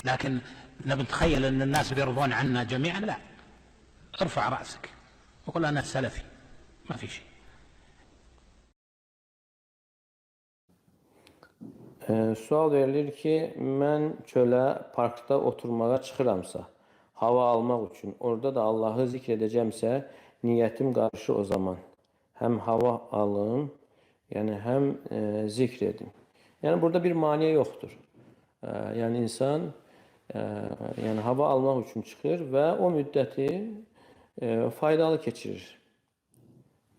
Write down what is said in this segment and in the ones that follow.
لكن نتخيل أن الناس بيرضون عنا جميعا، لا. ارفع رأسك وقل أنا سلفي، ما في شيء. Sual verilir ki, mən çölə, parkda oturmağa çıxıramsa, hava almaq üçün, orada da Allahı zikr edəcəmsə, niyyətim qarşı o zaman. Həm hava alım, yəni həm zikr edim. Yəni burada bir maniyə yoxdur. Yəni insan yəni hava almaq üçün çıxır və o müddəti faydalı keçirir.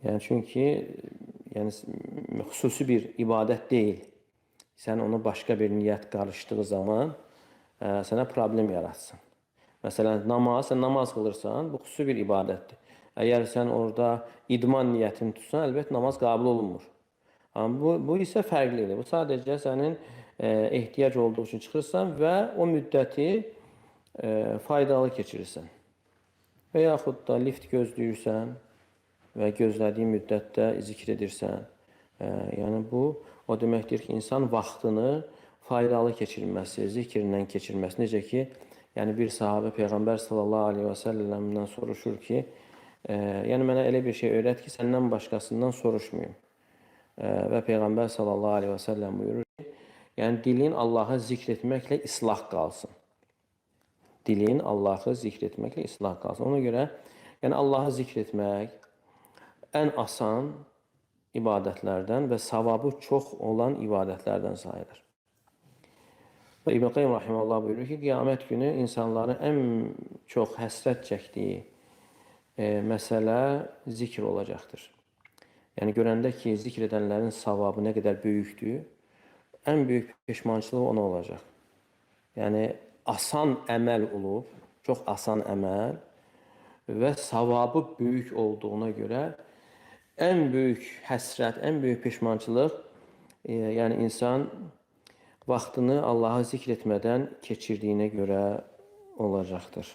Yəni çünki yəni xüsusi bir ibadət deyil. Sən onu başqa bir niyyət qarışdığı zaman sənə problem yaratsın. Məsələn, sən namaz qılırsan, bu xüsusi bir ibadətdir. Əgər sən orada idman niyyətini tutsan, əlbəttə namaz qəbul olunmur. Amma bu isə fərqlidir. Bu sadəcə sənin ehtiyac olduğu üçün çıxırsan və o müddəti faydalı keçirirsən. Və yaxud da lift gözləyirsən və gözlədiyin müddətdə zikr edirsən. Yəni bu, o deməkdir ki, insan vaxtını faydalı keçirməsi, zikirlə keçirməsi. Necə ki, yəni bir sahabə Peyğəmbər sallallahu aleyhi və səlləmdən soruşur ki, yəni mənə elə bir şey öyrət ki, səndən başqasından soruşmayım. Və Peyğəmbər sallallahu aleyhi və səlləm buyurur ki, yəni dilin Allahı zikr etməklə islah qalsın. Dilin Allahı zikr etməklə islah qalsın. Ona görə, yəni Allahı zikr etmək ən asan ibadətlərdən və savabı çox olan ibadətlərdən sayılır. Və İbn Qayyim rahimehullah buyurur ki, qiyamət günü insanların ən çox həsrət çəkdiyi məsələ zikr olacaqdır. Yəni görəndə ki, zikr edənlərin savabı nə qədər böyükdür, ən böyük peşmançılığı ona olacaq. Yəni asan əməl olub, çox asan əməl və savabı böyük olduğuna görə ən böyük həsrət, ən böyük peşmançılıq, yəni insan vaxtını Allahı zikr etmədən keçirdiyinə görə olacaqdır.